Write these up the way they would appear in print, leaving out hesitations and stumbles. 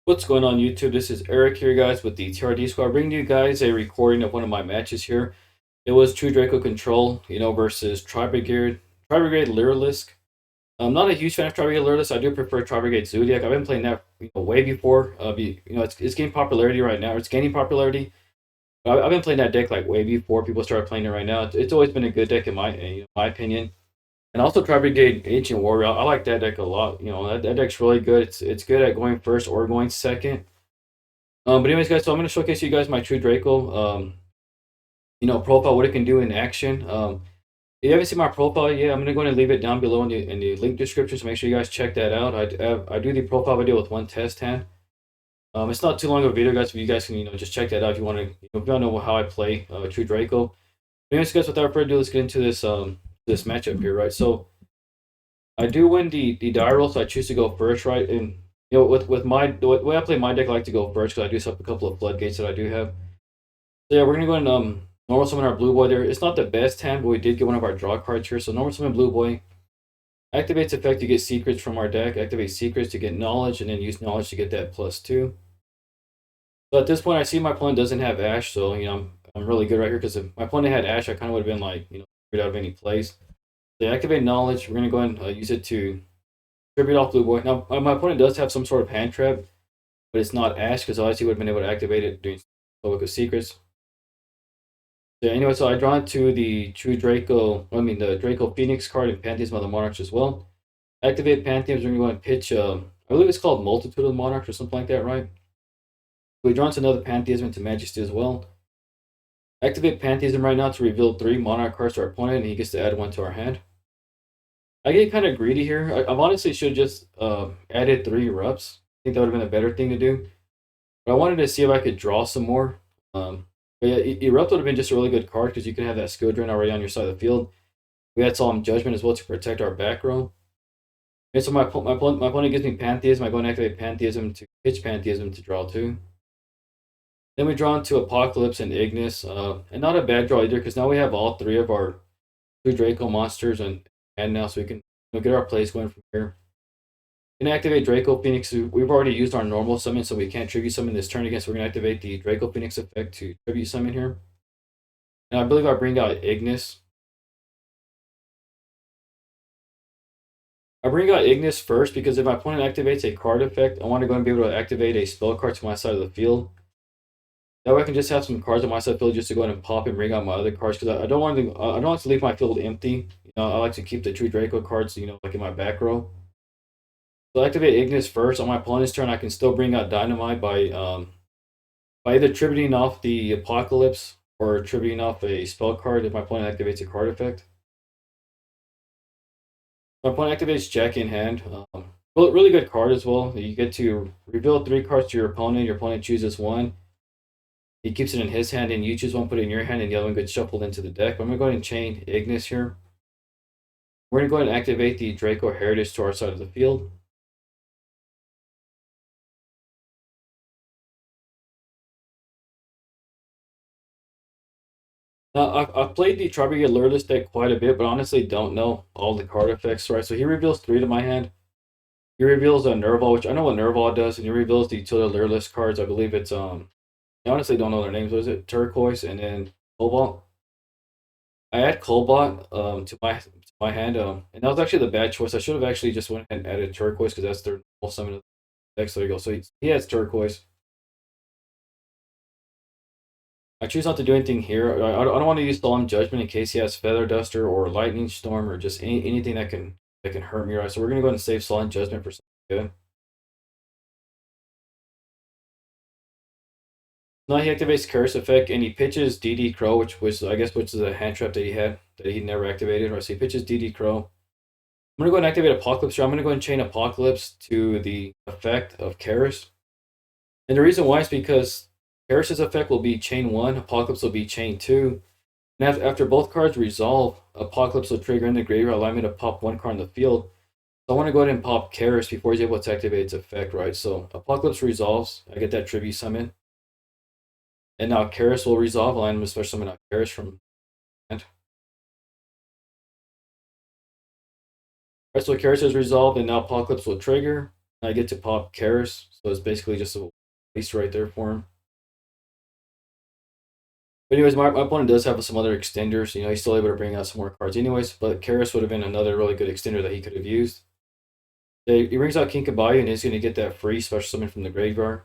What's going on YouTube? This is Eric here, guys, with the TRD Squad, bringing you guys a recording of one of my matches here. It was True Draco Control, versus tri-brigade Lyrilisk. I'm not a huge fan of tri-brigade Lyrilisk. I do prefer tri-brigade Zodiac. I've been playing that way before. It's gaining popularity right now. It's gaining popularity. I've been playing that deck like way before people started playing it right now. It's always been a good deck in my opinion. And also tri-brigade Ancient Warrior. I like that deck a lot. That deck's really good. It's good at going first or going second. But anyways, guys, so I'm going to showcase you guys my True Draco, profile, what it can do in action. If you haven't seen my profile yet, I'm going to go ahead and leave it down below in the link description, so make sure you guys check that out. I do the profile video with one test hand. It's not too long of a video, guys, if you guys can, just check that out if you want to, if you want to know how I play True Draco. But anyways, guys, without further ado, let's get into this matchup here, right? So I do win the die roll, so I choose to go first, right? And with the way I play my deck, I like to go first because I do have a couple of floodgates that I do have. So yeah, we're gonna go and normal summon our blue boy there. It's not the best hand, but we did get one of our draw cards here. So normal summon blue boy. Activates effect to get secrets from our deck. Activate secrets to get knowledge, and then use knowledge to get that +2. So at this point, I see my opponent doesn't have Ash, so I'm really good right here because if my opponent had Ash, I kind of would have been like out of any place. So activate knowledge. We're gonna go ahead and use it to tribute off blue boy. Now my opponent does have some sort of hand trap, but it's not Ash because otherwise he would have been able to activate it doing Book of Secrets. Yeah, anyway, so I draw into the True Draco, the Draco Phoenix card and Pantheism of the Monarchs as well. Activate Pantheism, we're going to pitch, I believe it's called Multitude of the Monarchs or something like that, right? We draw into another Pantheism into Majesty as well. Activate Pantheism right now to reveal 3 Monarch cards to our opponent, and he gets to add 1 to our hand. I get kind of greedy here. I honestly should just added 3 Erupts. I think that would have been a better thing to do. But I wanted to see if I could draw some more. But yeah, Erupt would have been just a really good card because you can have that skill drain already on your side of the field. We had Solemn Judgment as well to protect our back row. And so my opponent gives me Pantheism. I go and activate Pantheism to pitch Pantheism to draw 2. Then we draw into Apocalypse and Ignis. And not a bad draw either because now we have all 3 of our 2 Draco monsters and now so we can get our plays going from here. We can activate Draco Phoenix. We've already used our normal summon, so we can't tribute summon this turn again. So we're going to activate the Draco Phoenix effect to tribute summon here. And I believe I bring out Ignis. I bring out Ignis first because if my opponent activates a card effect, I want to go and be able to activate a spell card to my side of the field. That way I can just have some cards on my side of the field just to go ahead and pop and bring out my other cards because I don't want to leave my field empty. I like to keep the True Draco cards, like in my back row. So I activate Ignis first. On my opponent's turn, I can still bring out Dynamite by either tributing off the Apocalypse or tributing off a spell card if my opponent activates a card effect. My opponent activates Jack in hand. Really good card as well. You get to reveal 3 cards to your opponent. Your opponent chooses 1. He keeps it in his hand, and you choose 1, put it in your hand, and the other one gets shuffled into the deck. I'm going to go ahead and chain Ignis here. We're going to go ahead and activate the Draco Heritage to our side of the field. Now, I've played the tri-brigade Lyrilisk deck quite a bit, but honestly don't know all the card effects, right? So he reveals 3 to my hand. He reveals a Nerval, which I know what Nerval does, and he reveals the Tilda Lyrilisk cards. I believe it's, I honestly don't know their names. What is it? Turquoise and then Cobalt. I add Cobalt to my hand, and that was actually the bad choice. I should have actually just went and added Turquoise because that's their normal summon of the deck. So there you go. So he has Turquoise. I choose not to do anything here. I don't want to use Solemn Judgment in case he has Feather Duster or Lightning Storm or just anything that can hurt me, right? So we're gonna go ahead and save Solemn Judgment for something good. Now he activates Curse Effect and he pitches DD Crow, which is a hand trap that he had that he never activated. Right, so he pitches DD Crow. I'm gonna go ahead and activate Apocalypse here. I'm gonna go ahead and chain Apocalypse to the effect of Karis. And the reason why is because Karis' effect will be chain 1, Apocalypse will be chain 2. And after both cards resolve, Apocalypse will trigger in the graveyard, allow me to pop 1 card in the field. So I want to go ahead and pop Karis before he's able to activate its effect, right? So Apocalypse resolves, I get that tribute summon. And now Karis will resolve, allowing him to special summon out Karis from hand. Alright, so Karis is resolved, and now Apocalypse will trigger. I get to pop Karis, so it's basically just a waste right there for him. But anyways, my opponent does have some other extenders. You know, he's still able to bring out some more cards anyways, but Karis would have been another really good extender that he could have used. So he brings out King Kabayu, and he's going to get that free special summon from the graveyard.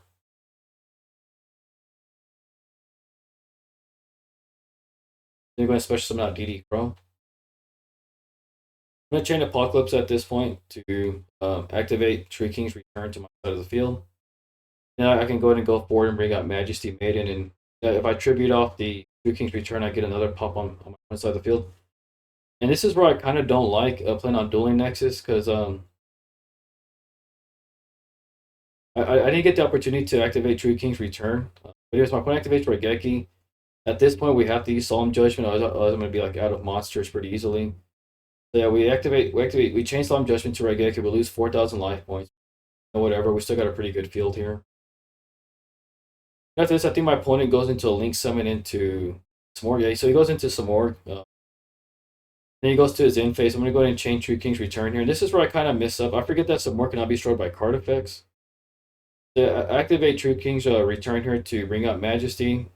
Then you're going to special summon out DD Crow. I'm going to chain Apocalypse at this point to activate Tree King's return to my side of the field. Now I can go ahead and go forward and bring out Majesty Maiden, and if I tribute off the Tree King's return, I get another pop on my side of the field. And this is where I kind of don't like playing on Dueling Nexus, because I didn't get the opportunity to activate Tree King's return. But here's my point: activates Raigeki. At this point, we have to use Solemn Judgment. I was going to be like out of monsters pretty easily. So yeah, we change Solemn Judgment to Raigeki. We lose 4,000 life points. Or whatever. We still got a pretty good field here. After this, I think my opponent goes into a Link Summon into Samorg. Yeah, so he goes into Samorg. Then he goes to his end phase. I'm going to go ahead and chain True King's return here. And this is where I kind of miss up. I forget that Samorg cannot be destroyed by card effects. So activate True King's return here to bring up Majesty.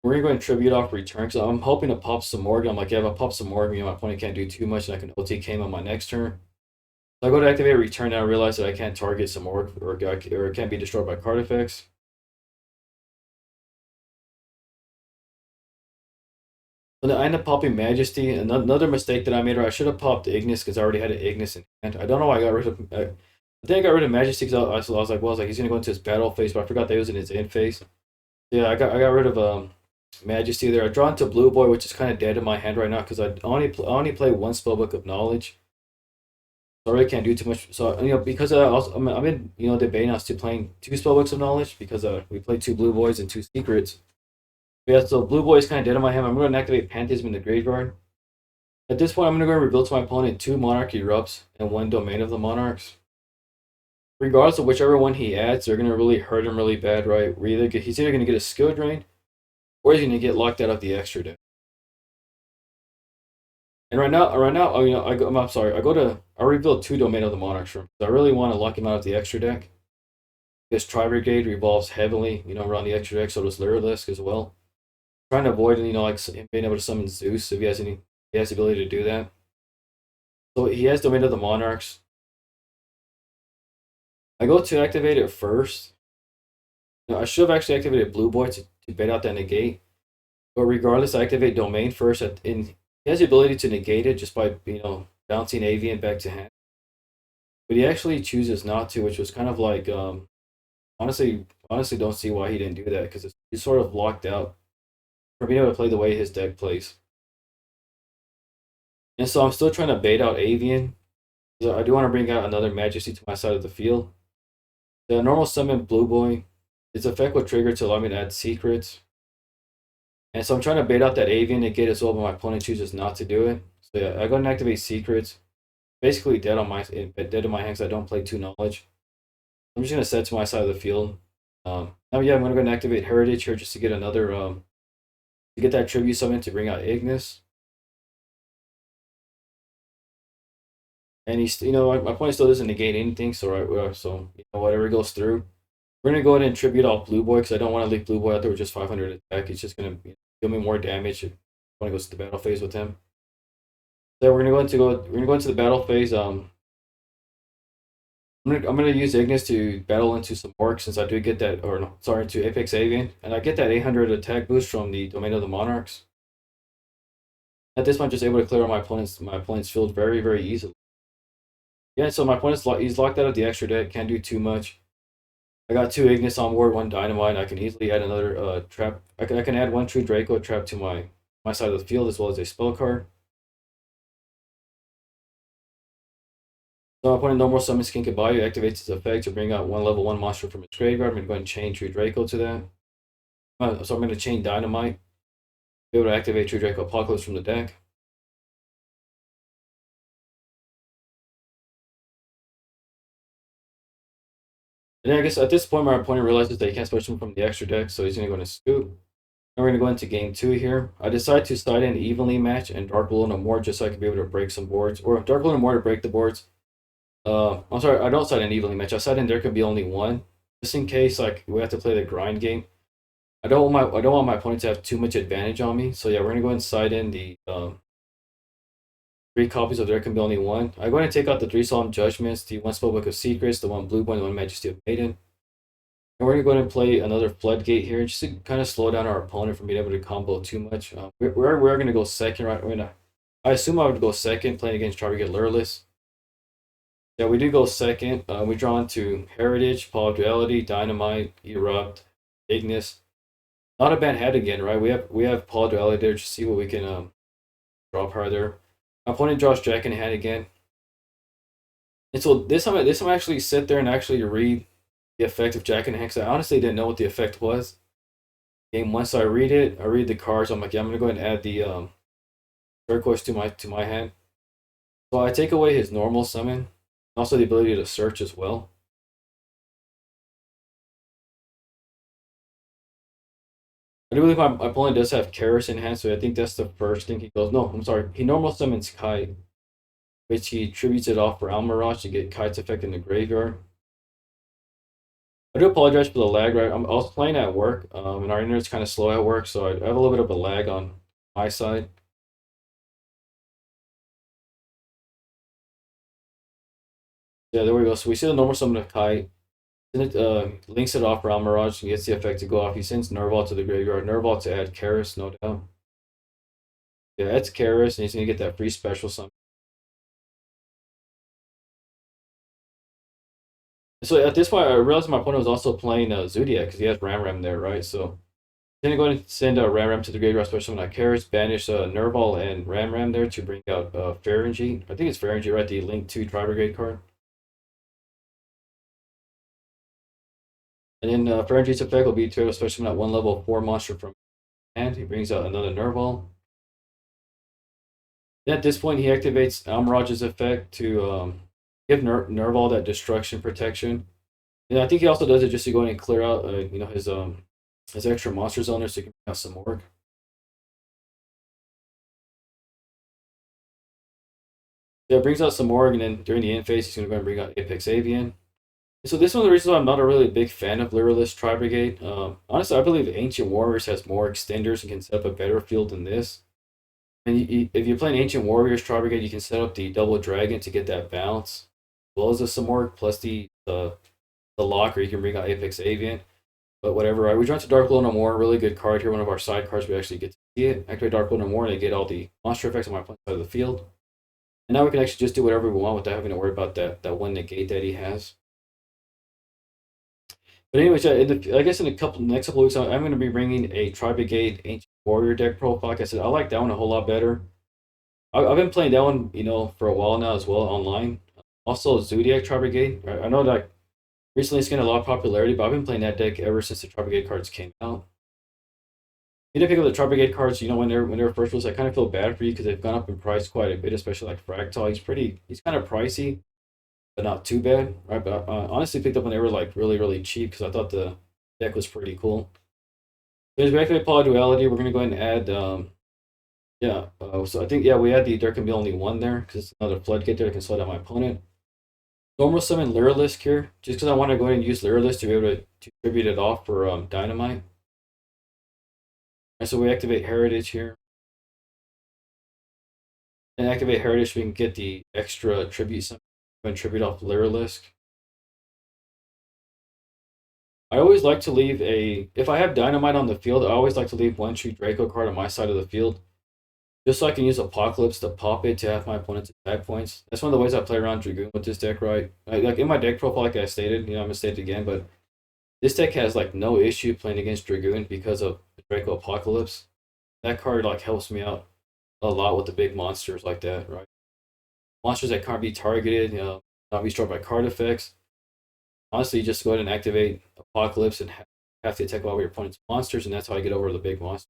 We're going to go and tribute off return. So I'm hoping to pop Samorg. I'm like, yeah, if I pop Samorg, you know, my opponent can't do too much, and I can OTK him on my next turn. So I go to activate return, and I realize that I can't target Samorg, or it can't be destroyed by card effects. And I end up popping Majesty. Another mistake that I made, or I should have popped Ignis because I already had an Ignis in hand. I don't know why I got rid of. I think I got rid of Majesty because I was like, he's gonna go into his battle phase, but I forgot that he was in his end phase. Yeah, I got rid of Majesty there. I draw into Blue Boy, which is kind of dead in my hand right now because I only play one Spellbook of Knowledge. So I really can't do too much. So you know, because I'm in debating us to playing two Spellbooks of Knowledge because we played two Blue Boys and two Secrets. Yeah, so Blue Boy is kind of dead in my hand. I'm going to activate Pantheism in the graveyard. At this point, I'm going to go and reveal to my opponent 2 Monarch Erupts and 1 Domain of the Monarchs. Regardless of whichever one he adds, they're going to really hurt him really bad, right? He's either going to get a skill drain, or he's going to get locked out of the extra deck. And right now, I reveal 2 Domain of the Monarchs from. So I really want to lock him out of the extra deck. Because tri-brigade revolves heavily, around the extra deck, so does Lyrilisk as well. Trying to avoid, like being able to summon Zeus if he has the ability to do that. So he has Domain of the Monarchs. I go to activate it first. Now, I should have actually activated Blue Boy to bait out that negate. But regardless, I activate Domain first. He has the ability to negate it just by bouncing Avian back to hand. But he actually chooses not to, which was kind of like honestly don't see why he didn't do that because he's sort of locked out from being able to play the way his deck plays. And so I'm still trying to bait out Avian. I do want to bring out another Majesty to my side of the field. The normal summon Blue Boy. Its effect will trigger to allow me to add secrets. And so I'm trying to bait out that Avian negate as well, but my opponent chooses not to do it. So yeah, I go and activate secrets. Basically dead in my hand because I don't play 2 knowledge. I'm just gonna set to my side of the field. Now yeah, I'm gonna go and activate Heritage here just to get another to get that tribute summon to bring out Ignis. And he's, my opponent still doesn't negate anything, so whatever goes through. We're gonna go ahead and tribute off Blue Boy because I don't want to leave Blue Boy out there with just 500 attack. He's just gonna deal me more damage if I want to go to the battle phase with him. So we're gonna go into the battle phase. I'm gonna use Ignis to battle into some orcs since I do get that, into Apex Avian, and I get that 800 attack boost from the Domain of the Monarchs. At this point, I'm just able to clear out my opponent's field very, very easily. Yeah, so my opponent's he's locked out of the extra deck, can't do too much. I got 2 Ignis on board, 1 Dynamite. I can easily add another trap. I can add 1 True Draco trap to my side of the field as well as a spell card. So my opponent no more summons King Kabayu, activates its effect to bring out 1 level 1 monster from its graveyard. I'm going to go ahead and chain True Draco to that. So I'm going to chain Dynamite, be able to activate True Draco Apocalypse from the deck. And then I guess at this point, my opponent realizes that he can't switch him from the extra deck, so he's going to go into Scoop. And we're going to go into game 2 here. I decided to side in evenly match and Dark Below no more just so I can be able to break some boards. Or Dark Below no more to break the boards. I'm sorry, I don't side in evenly match. I side in there could be only one. Just in case like we have to play the grind game. I don't want my opponent to have too much advantage on me. So yeah, we're gonna go ahead and side in the 3 copies of There Can Be Only One. I'm going to take out the 3 Solemn Judgments, the 1 Spellbook of Secrets, the 1 Blue one, the 1 Majesty of Maiden. And we're going to go ahead and play another Floodgate here, just to kind of slow down our opponent from being able to combo too much. We're going to go second, right? I assume I would go second, playing against tri-brigade Lureless. Yeah, we do go second. We draw into Heritage, Paul of Duality, Dynamite, Erupt, Ignis. Not a bad hand again, right? We have Paul of Duality there, just see what we can draw power there. My opponent draws Jack in hand again. And so this time I actually sit there and actually read the effect of Jack in hand, because I honestly didn't know what the effect was. Game 1, so I read it, I read the cards, I'm like, yeah, I'm gonna go ahead and add the Dracos to my hand. So I take away his normal summon, also the ability to search as well. I do believe my opponent does have Karis in hand, so I think that's the first thing he goes. No, I'm sorry. He normal summons Kite, which he tributes it off for Almirage to get Kite's effect in the graveyard. I do apologize for the lag, right? I was playing at work, and our internet's kind of slow at work, so I have a little bit of a lag on my side. Yeah, there we go. So we see the normal summon of Kite. Then it links it off for Almirage and gets the effect to go off. He sends Nerval to the graveyard. Nerval to add Karis, no doubt. Yeah, that's Karis, and he's going to get that free special summon. So at this point, I realized my opponent was also playing Zodiac because he has Ram there, right? So he's going to go ahead and send Ram to the graveyard special summon Karis, banish Nerval and Ram there to bring out Pharyngeat. I think it's Pharyngeat, right? The Link 2 tri-brigade card. And then Pharyngeat's effect will be to special summon at 1 level 4 monster from hand. He brings out another Nerval. At this point, he activates Almirage's effect to give Nerval that destruction protection. And I think he also does it just to go in and clear out, his extra monster zoner so he can bring out some more. Yeah, it brings out some more, and then during the end phase, he's going to go and bring out Apex Avian. And so this is one of the reasons why I'm not a really big fan of Lyralist Tri-Brigade. Honestly, I believe Ancient Warriors has more extenders and can set up a better field than this. And if you're playing Ancient Warriors Tri-Brigade, you can set up the Double Dragon to get that bounce, as well as the Samorg plus the locker. You can bring out Apex Avian. But whatever, right? We draw to Dark Glow No More, really good card here. One of our side cards, we actually get to see it. Activate Dark Glow No More, and they get all the monster effects on my opponent's side of the field. And now we can actually just do whatever we want without having to worry about that one negate that he has. But anyways, I guess in the next couple of weeks, I'm going to be bringing a Tri-Brigade Ancient Warrior deck profile. Like I said, I like that one a whole lot better. I've been playing that one, for a while now as well online. Also, Zodiac Tri-Brigade. I know that recently it's gained a lot of popularity, but I've been playing that deck ever since the Tri-Brigade cards came out. You did pick up the Tri-Brigade cards, when they're first released. I kind of feel bad for you because they've gone up in price quite a bit, especially like Fractal. He's kind of pricey, but not too bad, right? But I honestly picked up when they were like really, really cheap because I thought the deck was pretty cool. There's Reactivate Poly Duality. We're gonna go ahead and add, so I think we add the There Can Be Only One there because it's another floodgate there that can slow down my opponent. Normal summon Lyrilisk here, just because I want to go ahead and use Lyrilisk to be able to tribute it off for Dynamite. And so we activate Heritage here. And activate Heritage so we can get the extra tribute summon and tribute off Lyrilisk. I always like to leave if I have Dynamite on the field, I always like to leave one true Draco card on my side of the field. Just so I can use Apocalypse to pop it to have my opponent's attack points. That's one of the ways I play around Dragoon with this deck, right? Like in my deck profile, like I stated, I'm going to state it again, but this deck has like no issue playing against Dragoon because of the Draco Apocalypse. That card like helps me out a lot with the big monsters like that, right? Monsters that can't be targeted, not be destroyed by card effects. Honestly, just go ahead and activate Apocalypse and have to attack all your opponent's monsters, and that's how I get over the big monster.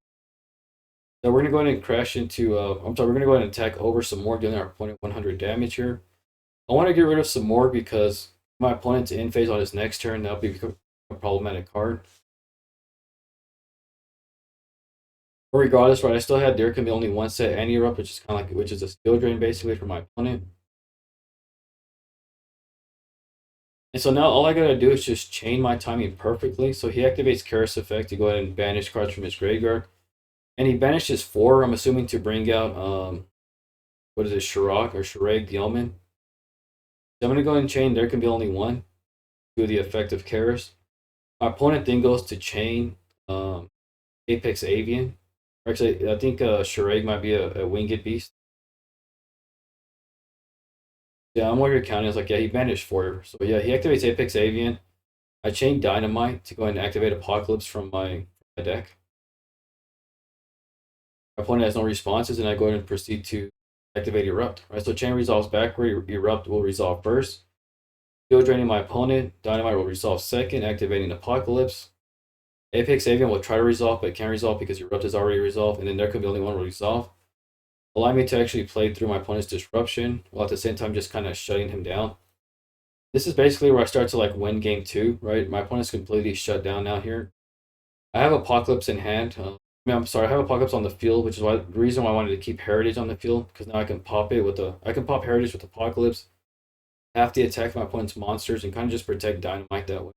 So we're going to go ahead and crash into, we're going to go ahead and attack over some more, dealing our opponent 100 damage here. I want to get rid of some more because my opponent's in phase on his next turn. That'll be a problematic card. But regardless, right, I still had there can be only one set anti-erupt, which is kind of like which is a skill drain basically for my opponent. And so now all I gotta do is just chain my timing perfectly. So he activates Karis effect to go ahead and banish cards from his graveyard. And he banishes four, I'm assuming, to bring out what is it, Shirok or Shirag the Omen. So I'm gonna go ahead and chain there can be only one to the effect of Karis. My opponent then goes to chain um, Apex Avian. Actually, I think Shirag might be a winged beast. Yeah, I'm over here counting. I was like, yeah, he banished four. So yeah, he activates Apex Avian. I chain Dynamite to go ahead and activate Apocalypse from my deck. My opponent has no responses, and I go ahead and proceed to activate Erupt. Right, so chain resolves backward. Erupt will resolve first. Skill draining my opponent. Dynamite will resolve second, activating Apocalypse. Apex Avian will try to resolve, but can't resolve because Erupt is already resolved, and then there could be only one will resolve. Allow me to actually play through my opponent's disruption, while at the same time just kind of shutting him down. This is basically where I start to like win game two, right? My opponent's completely shut down now here. I have Apocalypse in hand. I'm sorry, I have Apocalypse on the field, which is why the reason why I wanted to keep Heritage on the field, because now I can pop it with I can pop Heritage with Apocalypse, have the attack my opponent's monsters, and kind of just protect Dynamite that way.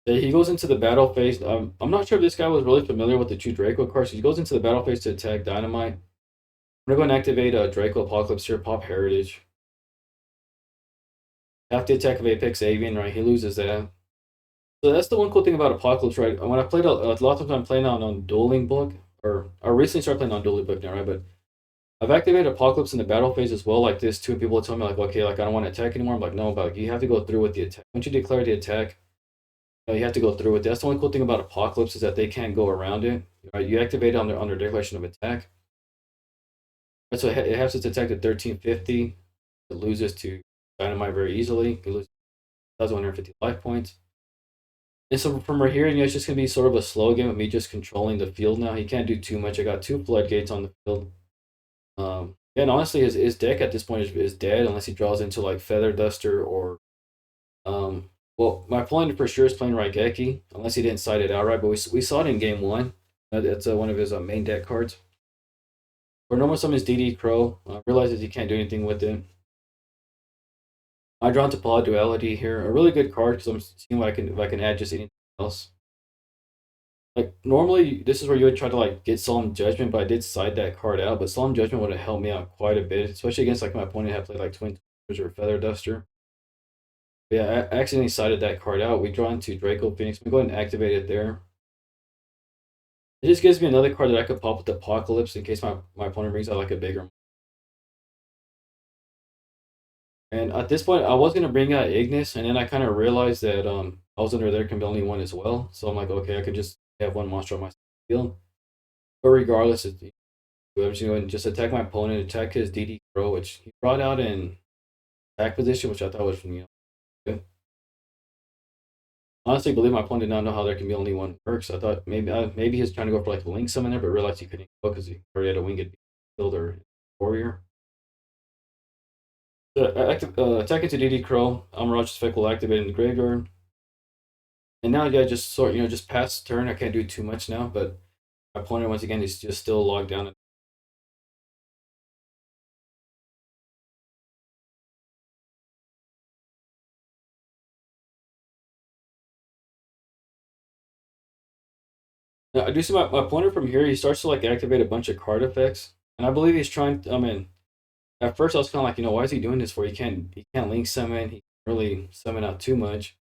He goes into the battle phase. I'm not sure if this guy was really familiar with the two Draco cards. He goes into the battle phase to attack Dynamite. I'm gonna go and activate Draco Apocalypse here, pop Heritage. Have the attack of Apex Avian, right? He loses that. So that's the one cool thing about Apocalypse, right? When I played a lot of times, I'm playing on Dueling Book, or I recently started playing on Dueling Book now, right? But I've activated Apocalypse in the battle phase as well, like this too. People tell me like, okay, like I don't want to attack anymore. I'm like, no, but like, you have to go through with the attack. Once you declare the attack, you have to go through with it. That's the only cool thing about Apocalypse is that they can't go around it. Right? You activate it on their declaration of attack. Right, so it has its attack at 1350. It loses to Dynamite very easily. It loses 1,150 life points. And so from right here, it's just gonna be sort of a slow game of me just controlling the field now. He can't do too much. I got two floodgates on the field. And honestly, his deck at this point is dead unless he draws into like Feather Duster or well, my opponent for sure is playing Raigeki unless he didn't side it outright. But we saw it in game one. That's one of his main deck cards. For normal summons DD Crow, realizes he can't do anything with it. I draw into Paw Duality here, a really good card because I'm seeing what I can if I can add just anything else. Like normally, this is where you would try to like get Solemn Judgment, but I did side that card out. But Solemn Judgment would have helped me out quite a bit, especially against like my opponent had played like Twin Towers or Feather Duster. But yeah, I accidentally sided that card out. We draw into Draco Phoenix. We go ahead and activate it there. It just gives me another card that I could pop with Apocalypse in case my opponent brings out like a bigger. And at this point, I was gonna bring out Ignis, and then I kind of realized that I was under there can be only one as well. So I'm like, okay, I could just have one monster on my field. But regardless, I'm just going to just attack my opponent, attack his DD Crow, which he brought out in attack position, which I thought was good. Honestly, believe my opponent did not know how there can be only one perk. So I thought maybe he's trying to go for like a Link Summoner, but realized he couldn't go because he already had a Winged Builder Warrior. So attack into DD Crow, Amarach's effect will activate in the graveyard. And now yeah, just just past turn. I can't do too much now, but my opponent once again is just still logged down. Now, I do see my opponent from here. He starts to like activate a bunch of card effects, and I believe he's trying. I mean, at first I was kind of like, why is he doing this for? He can't link summon. He can't really summon out too much.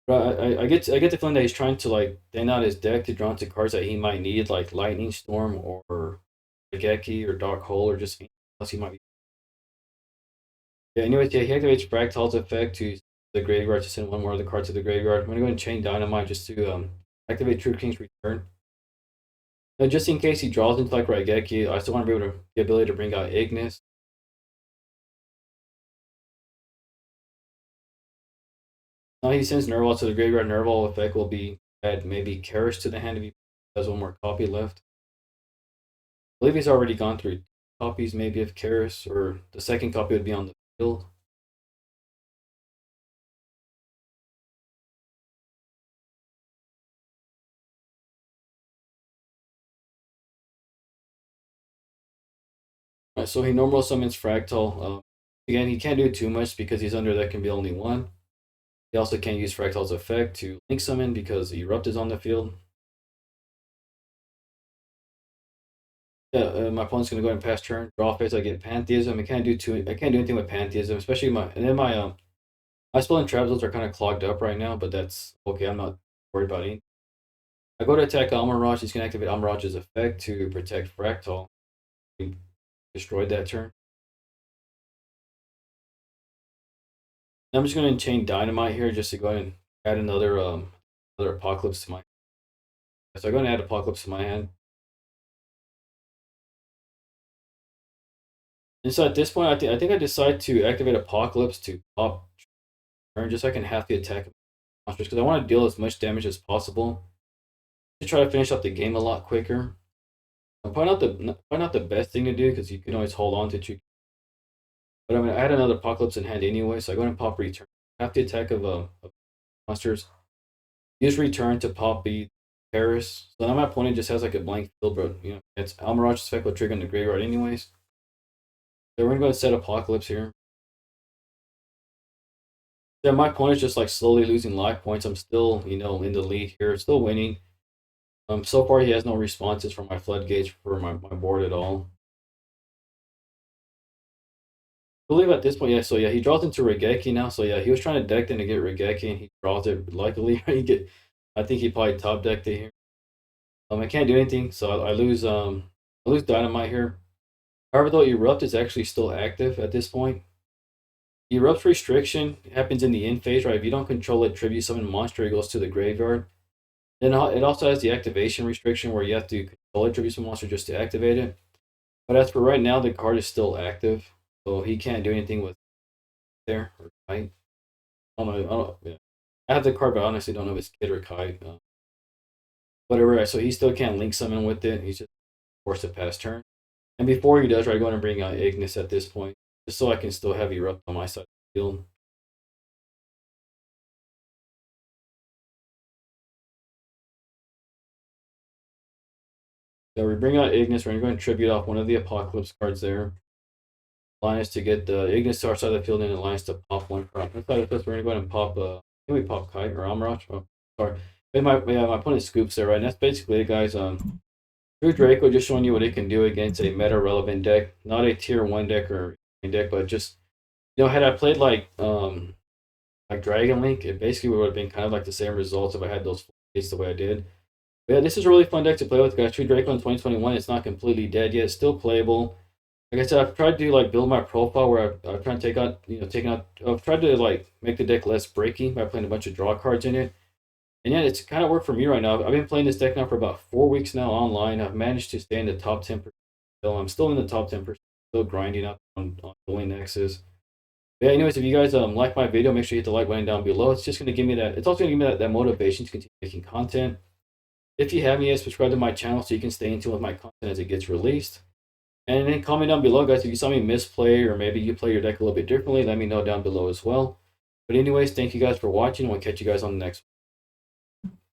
But I get the feeling that he's trying to like thin out his deck to draw into cards that he might need, like Lightning Storm or Geki or Dark Hole or just anything else he might be. Yeah. Anyways, yeah, he activates Fractal's effect to the graveyard to send one more of the cards to the graveyard. I'm gonna go and chain Dynamite just to activate True King's Return. Now, just in case he draws into like Raigeki, I still want to be able to the ability to bring out Ignis. Now he sends Nerval to the graveyard. Nerval effect will be add maybe Karish to the hand if he has one more copy left. I believe he's already gone through copies maybe of Karis, or the second copy would be on the field. So he normal summons Fractal. Again, he can't do too much because he's under that can be only one. He also can't use Fractal's effect to link summon because Erupt is on the field. Yeah, my opponent's gonna go ahead and pass turn, draw phase. I get Pantheism. I can't do anything with Pantheism, especially my spell and trapdoors are kind of clogged up right now, but that's okay. I'm not worried about it. I go to attack Almirage. He's gonna activate Almirage's effect to protect Fractal. He destroyed that turn. I'm just gonna chain Dynamite here just to go ahead and add another Apocalypse to my. So I'm gonna add Apocalypse to my hand. And so at this point, I think I decide to activate Apocalypse to pop turn just so I can half the attack of monsters because I want to deal as much damage as possible to try to finish up the game a lot quicker. Probably not the best thing to do because you can always hold on to two. But I mean, I had another Apocalypse in hand anyway, so I go and pop Return. Half the attack of monsters. Use Return to pop the Paris. So now my opponent just has like a blank field, but it's Almirage's effect will trigger in the graveyard anyways. So we're gonna go and set Apocalypse here. Yeah, my opponent's just like slowly losing life points. I'm still, in the lead here, still winning. So far he has no responses from my floodgates for my board at all. I believe at this point, yeah. So yeah, he draws into Regeki now. So yeah, he was trying to deck then to get Regeki, and he draws it. Luckily, I think he probably top decked it here. I can't do anything, so I lose. I lose Dynamite here. However, though, Erupt is actually still active at this point. Erupt's restriction happens in the end phase, right? If you don't control it, tribute summon monster, it goes to the graveyard. Then it also has the activation restriction where you have to control it, tribute summon monster just to activate it. But as for right now, the card is still active, so he can't do anything with there or kite. I don't know. Yeah. I have the card, but I honestly don't know if it's Kid or Kite. Whatever. Right, so he still can't link summon with it. He's just forced to pass turn. And before he does, right, I go and bring out Ignis at this point, just so I can still have Erupt on my side of the field. So we bring out Ignis. We're going to tribute off one of the Apocalypse cards there. Alliance to get the Ignis to our side of the field and Alliance to pop one card. Inside of this, we're going to go ahead and pop. Can we pop Kite or Amarach? Oh, sorry. My opponent scoops there, right? And that's basically it, guys. Draco just showing you what it can do against a meta relevant deck, not a tier 1 deck or deck, but just had I played like Dragon Link, it basically would have been kind of like the same results if I had those plays the way I did. But yeah, this is a really fun deck to play with, guys. Draco in 2021, it's not completely dead yet, it's still playable. Like I said, I've tried to build my profile where I've tried to I've tried to make the deck less breaky by playing a bunch of draw cards in it. And yeah, it's kind of worked for me right now. I've been playing this deck now for about 4 weeks now online. I've managed to stay in the top 10%. I'm still in the top 10%, still grinding up on dueling nexus. But yeah, anyways, if you guys like my video, make sure you hit the like button down below. It's just going to give me that. It's also going to give me that motivation to continue making content. If you haven't yet, subscribe to my channel so you can stay in tune with my content as it gets released. And then comment down below, guys, if you saw me misplay or maybe you play your deck a little bit differently, let me know down below as well. But anyways, thank you guys for watching. We'll catch you guys on the next one.